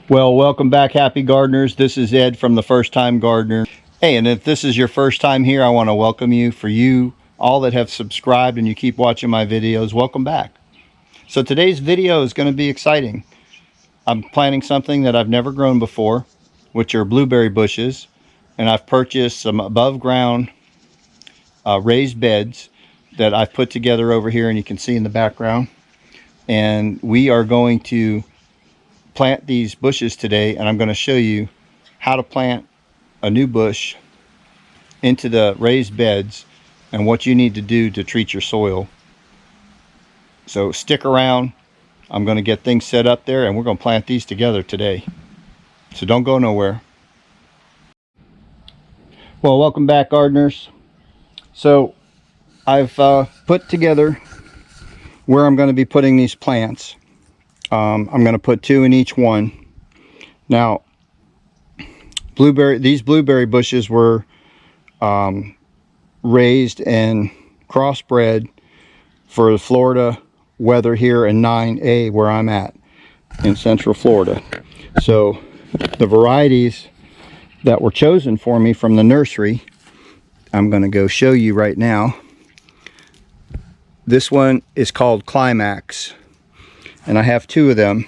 Well, welcome back, happy gardeners. This is Ed from The First Time Gardener. Hey, and if this is your first time here, I want to welcome you. For you all that have subscribed and you keep watching my videos, welcome back. So today's video is going to be exciting. I'm planting something that I've never grown before, which are blueberry bushes, and I've purchased some above ground raised beds that I've put together over here, and you can see in the background. And we are going to plant these bushes today, and I'm going to show you how to plant a new bush into the raised beds and what you need to do to treat your soil. So stick around. I'm going to get things set up there, and we're going to plant these together today. So don't go nowhere. Well, welcome back, gardeners. So I've put together where I'm going to be putting these plants. I'm going to put 2 in each one. Now, these blueberry bushes were raised and crossbred for the Florida weather here in 9A, where I'm at in Central Florida. So the varieties that were chosen for me from the nursery, I'm going to go show you right now. This one is called Climax, and I have 2 of them.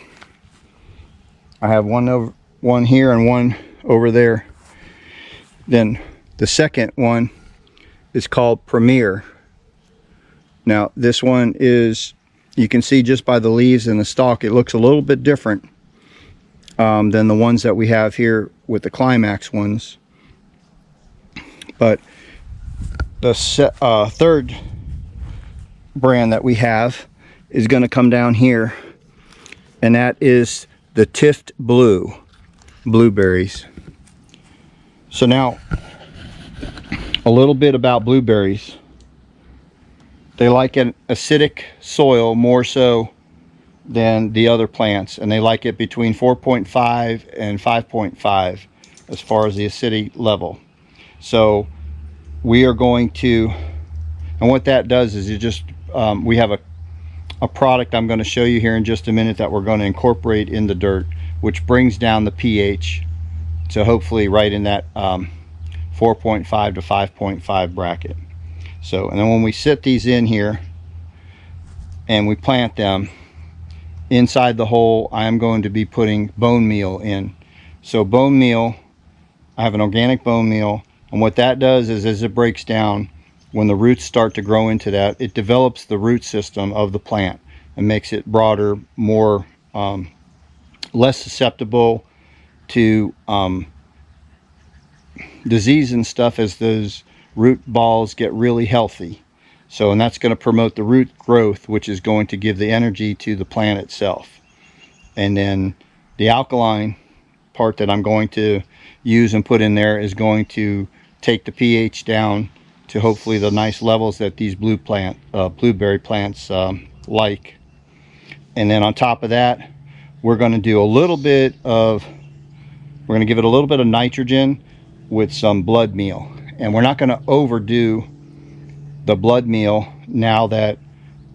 I have one here and one over there. Then the second one is called Premier. Now this one is, you can see just by the leaves and the stalk, it looks a little bit different than the ones that we have here with the Climax ones. But the third brand that we have is going to come down here, and that is the Tift Blue blueberries. So now a little bit about blueberries. They like an acidic soil more so than the other plants, and they like it between 4.5 and 5.5 as far as the acidity level. So we are going to, and what that does is it just we have a product I'm going to show you here in just a minute that we're going to incorporate in the dirt, which brings down the pH to hopefully right in that 4.5 to 5.5 bracket. So, and then when we sit these in here and we plant them, inside the hole I am going to be putting bone meal in. So bone meal, I have an organic bone meal, and what that does is as it breaks down, when the roots start to grow into that, it develops the root system of the plant and makes it broader, more less susceptible to disease and stuff as those root balls get really healthy. So, and that's going to promote the root growth, which is going to give the energy to the plant itself. And then the alkaline part that I'm going to use and put in there is going to take the pH down to hopefully the nice levels that these blueberry plants like. And then on top of that, we're going to do a little bit of, we're going to give it a little bit of nitrogen with some blood meal. And we're not going to overdo the blood meal now that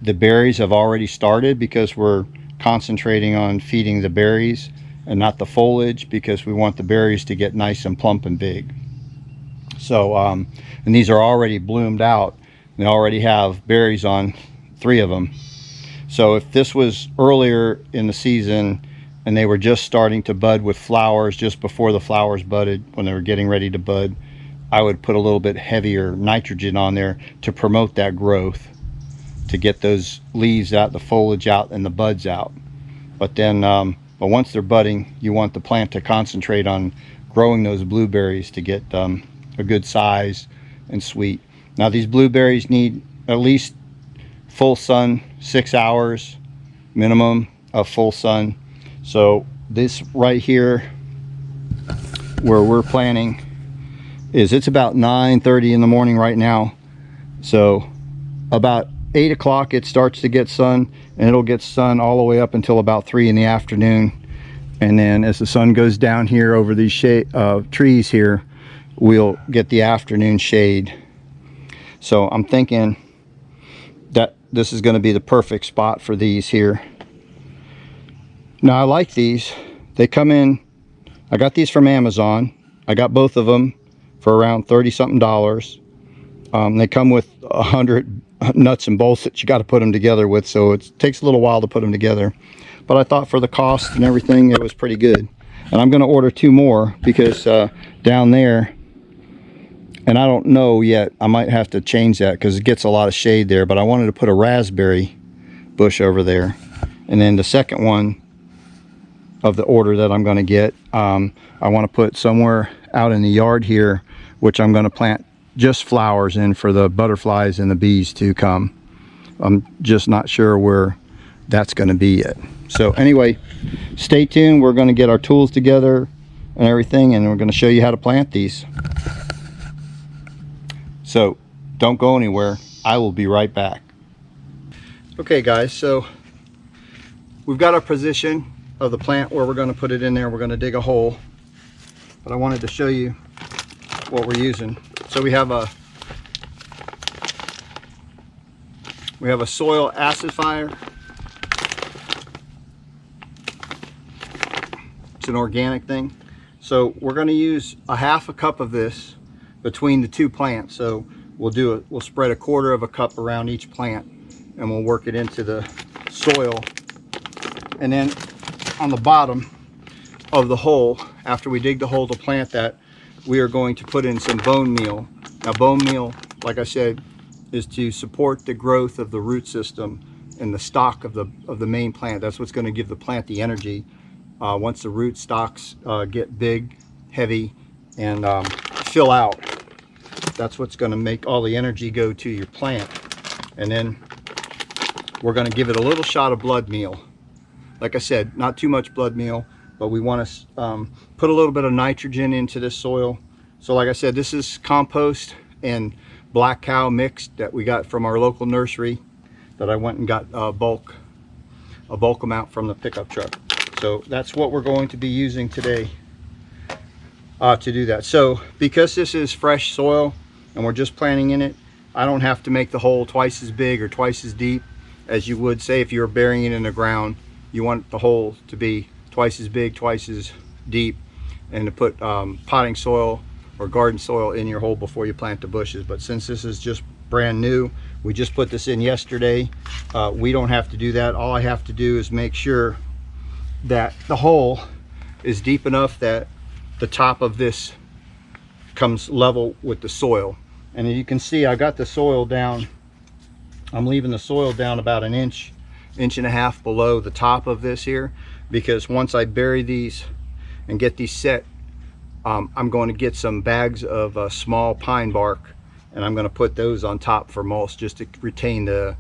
the berries have already started, because we're concentrating on feeding the berries and not the foliage, because we want the berries to get nice and plump and big. So and these are already bloomed out. They already have berries on 3 of them. So if this was earlier in the season and they were just starting to bud with flowers, just before the flowers budded, when they were getting ready to bud, I would put a little bit heavier nitrogen on there to promote that growth, to get those leaves out, the foliage out, and the buds out. But then but once they're budding, you want the plant to concentrate on growing those blueberries to get a good size and sweet. Now these blueberries need at least full sun, 6 hours minimum of full sun. So this right here where we're planting it's about 9:30 in the morning right now. So about 8 o'clock it starts to get sun, and it'll get sun all the way up until about 3 in the afternoon. And then as the sun goes down here over these trees here, we'll get the afternoon shade. So I'm thinking that this is going to be the perfect spot for these here. Now I like these. they come in, I got these from Amazon. I got both of them for around 30 something dollars. They come with 100 nuts and bolts that you got to put them together with, so it takes a little while to put them together. But I thought for the cost and everything, it was pretty good. And I'm going to order 2 more because down there, and I don't know yet, I might have to change that because it gets a lot of shade there, but I wanted to put a raspberry bush over there. And then the second one of the order that I'm going to get, I want to put somewhere out in the yard here, which I'm going to plant just flowers in for the butterflies and the bees to come. I'm just not sure where that's going to be yet. So anyway, stay tuned. We're going to get our tools together and everything, and we're going to show you how to plant these. So don't go anywhere. I will be right back. Okay guys, so we've got our position of the plant where we're going to put it in there. We're going to dig a hole, but I wanted to show you what we're using. So we have a soil acidifier. It's an organic thing. So we're going to use a half a cup of this between the 2 plants. So we'll spread a quarter of a cup around each plant, and we'll work it into the soil. And then on the bottom of the hole, after we dig the hole to plant that, we are going to put in some bone meal. Now bone meal, like I said, is to support the growth of the root system and the stock of the main plant. That's what's going to give the plant the energy. Once the root stocks get big, heavy, and fill out, that's what's going to make all the energy go to your plant. And then we're going to give it a little shot of blood meal. Like I said, not too much blood meal, but we want to put a little bit of nitrogen into this soil. So like I said, this is compost and black cow mixed that we got from our local nursery that I went and got a bulk amount from the pickup truck. So that's what we're going to be using today to do that. So because this is fresh soil and we're just planting in it, I don't have to make the hole twice as big or twice as deep as you would, say, if you were burying it in the ground. You want the hole to be twice as big, twice as deep, and to put potting soil or garden soil in your hole before you plant the bushes. But since this is just brand new, we just put this in yesterday, we don't have to do that. All I have to do is make sure that the hole is deep enough that the top of this comes level with the soil. And as you can see, I got the soil down, I'm leaving the soil down about an inch and a half below the top of this here, because once I bury these and get these set, I'm going to get some bags of small pine bark, and I'm going to put those on top for mulch, just to retain the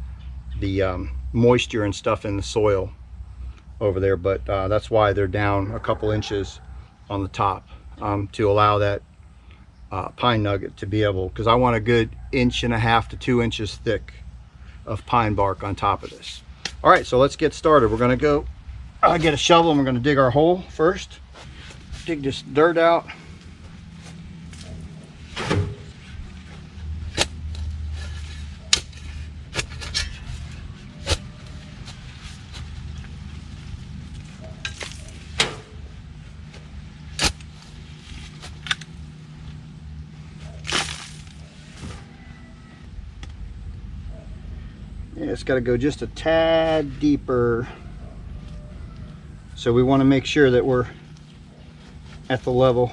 moisture and stuff in the soil over there. But that's why they're down a couple inches on the top, to allow that pine nugget to be able, because I want a good 1.5 inches to 2 inches thick of pine bark on top of this. All right, so let's get started. We're going to go get a shovel and we're going to dig our hole first. Dig this dirt out. Yeah, it's got to go just a tad deeper. So we want to make sure that we're at the level.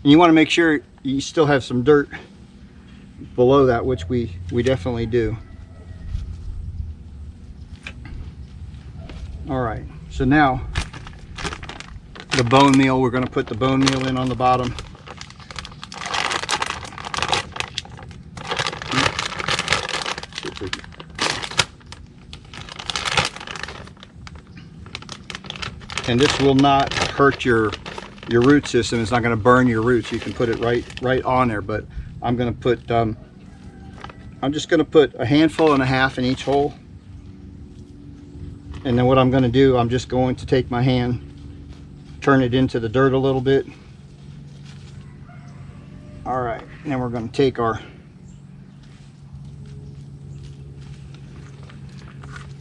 And you want to make sure you still have some dirt below that, which we definitely do. All right, so now the bone meal, we're going to put the bone meal in on the bottom. And this will not hurt your root system. It's not going to burn your roots. You can put it right on there. But I'm going to put I'm just going to put 1.5 handfuls in each hole. And then what I'm going to do, I'm just going to take my hand, turn it into the dirt a little bit. All right, and then we're going to take our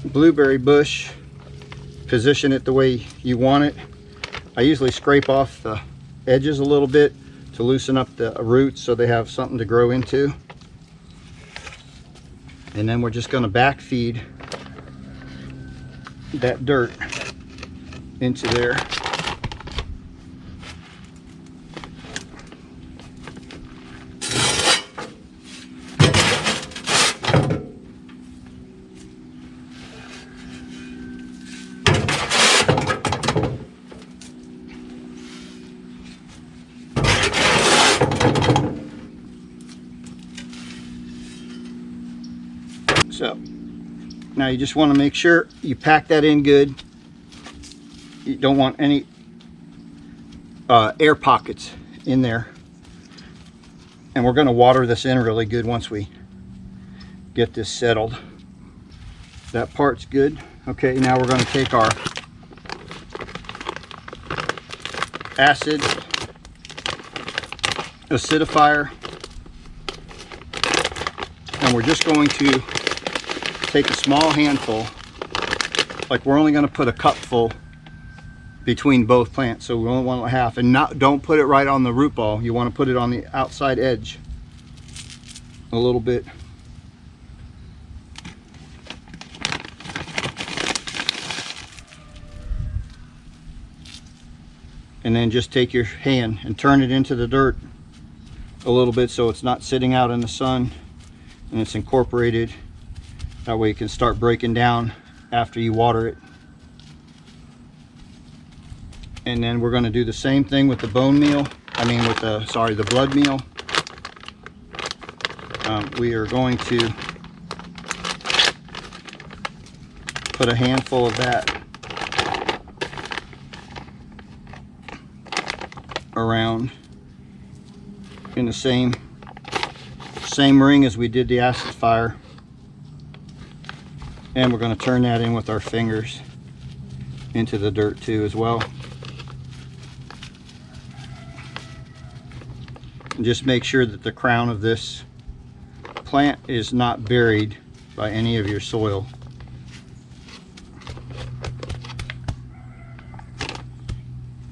blueberry bush, position it the way you want it. I usually scrape off the edges a little bit to loosen up the roots so they have something to grow into. And then we're just going to back feed that dirt into there. So now you just want to make sure you pack that in good. You don't want any air pockets in there. And we're going to water this in really good once we get this settled. That part's good. Okay, now we're going to take our acid acidifier, and we're just going to take a small handful, like we're only going to put a cupful between both plants, so we only want a half, and don't put it right on the root ball. You want to put it on the outside edge a little bit. And then just take your hand and turn it into the dirt a little bit so it's not sitting out in the sun and it's incorporated. That way it can start breaking down after you water it. And then we're going to do the same thing with the bone meal. The blood meal. We are going to put a handful of that around in the same ring as we did the acid fire, and we're going to turn that in with our fingers into the dirt too as well. And just make sure that the crown of this plant is not buried by any of your soil.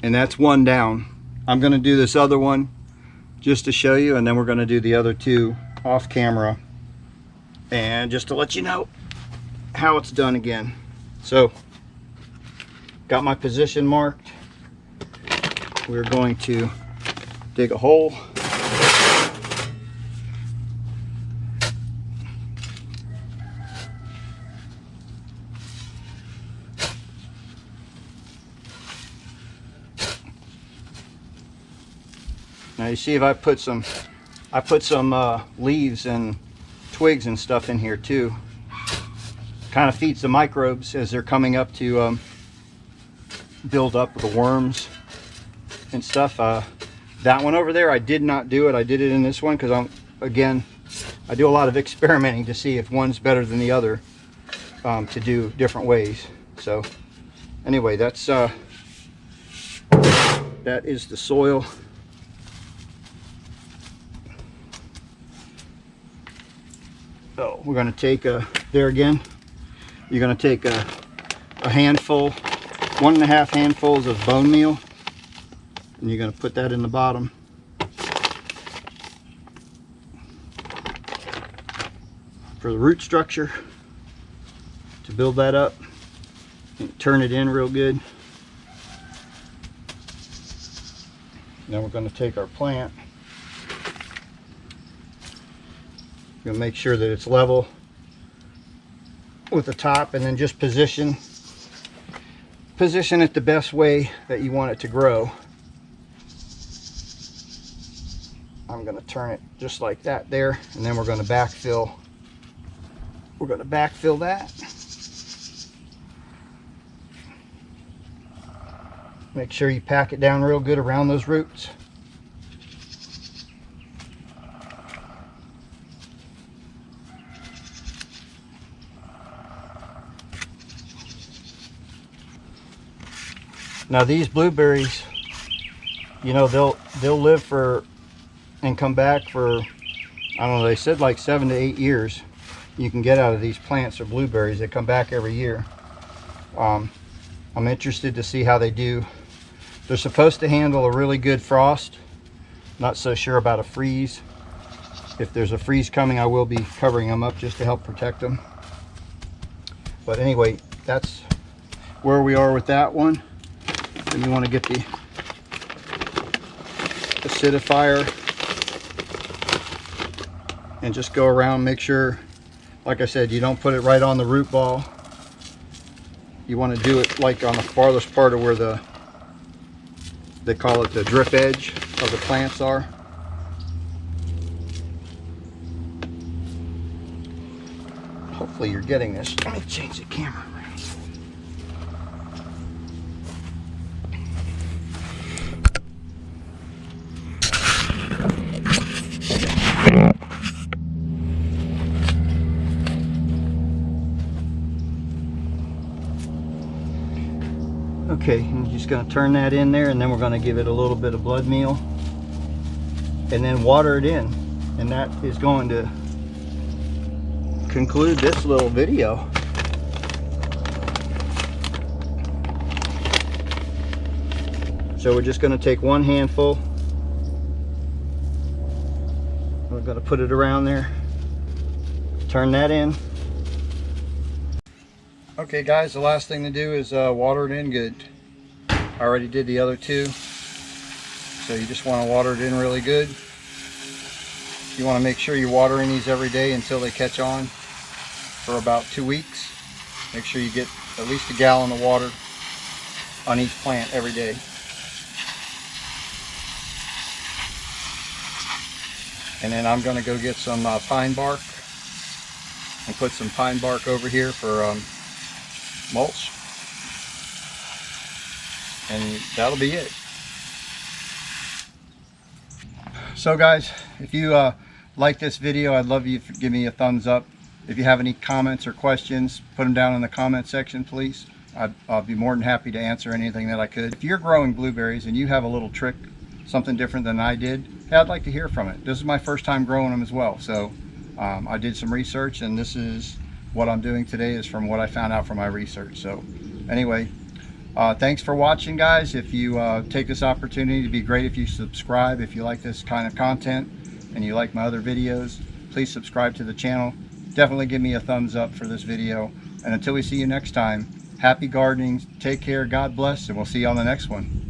And that's one down. I'm going to do this other one just to show you, and then we're going to do the other two off camera, and just to let you know how it's done again. So, got my position marked. We're going to dig a hole. Now you see, if I put some leaves and twigs and stuff in here too. Kind of feeds the microbes as they're coming up to build up the worms and stuff. That one over there, I did not do it. I did it in this one because I do a lot of experimenting to see if one's better than the other, to do different ways. So anyway, that is the soil. So we're going to take there again, you're going to take a handful, 1.5 handfuls of bone meal, and you're going to put that in the bottom. For the root structure, to build that up, and turn it in real good. Then we're going to take our plant. We're going to make sure that it's level with the top, and then just position it the best way that you want it to grow. I'm going to turn it just like that there, and then we're going to backfill. We're going to backfill that. Make sure you pack it down real good around those roots. Now these blueberries, you know, they'll live for and come back for, I don't know, they said like 7 to 8 years you can get out of these plants or blueberries. They come back every year. I'm interested to see how they do They're supposed to handle a really good frost. Not so sure about a freeze. If there's a freeze coming, I will be covering them up just to help protect them. But anyway, that's where we are with that one. Then you want to get the acidifier and just go around, make sure, like I said, you don't put it right on the root ball. You want to do it like on the farthest part of where they call it the drip edge of the plants are. Hopefully you're getting this. Let me change the camera around. Okay, I'm just going to turn that in there, and then we're going to give it a little bit of blood meal and then water it in, and that is going to conclude this little video. So we're just going to take one handful. We're going to put it around there, turn that in. Okay guys, the last thing to do is water it in good. I already did the other two, so you just want to water it in really good. You want to make sure you're watering these every day until they catch on for about 2 weeks. Make sure you get at least a gallon of water on each plant every day. And then I'm going to go get some pine bark and put some pine bark over here for mulch, and that'll be it. So guys, if you like this video, I'd love you to give me a thumbs up. If you have any comments or questions, put them down in the comment section, please. I'll be more than happy to answer anything that I could. If you're growing blueberries and you have a little trick, something different than I did, hey, I'd like to hear from it. This is my first time growing them as well, so I did some research, and this is what I'm doing today is from what I found out from my research. So anyway, thanks for watching, guys. If you take this opportunity, it'd be great if you subscribe. If you like this kind of content and you like my other videos, please subscribe to the channel. Definitely give me a thumbs up for this video. And until we see you next time, happy gardening, take care, God bless, and we'll see you on the next one.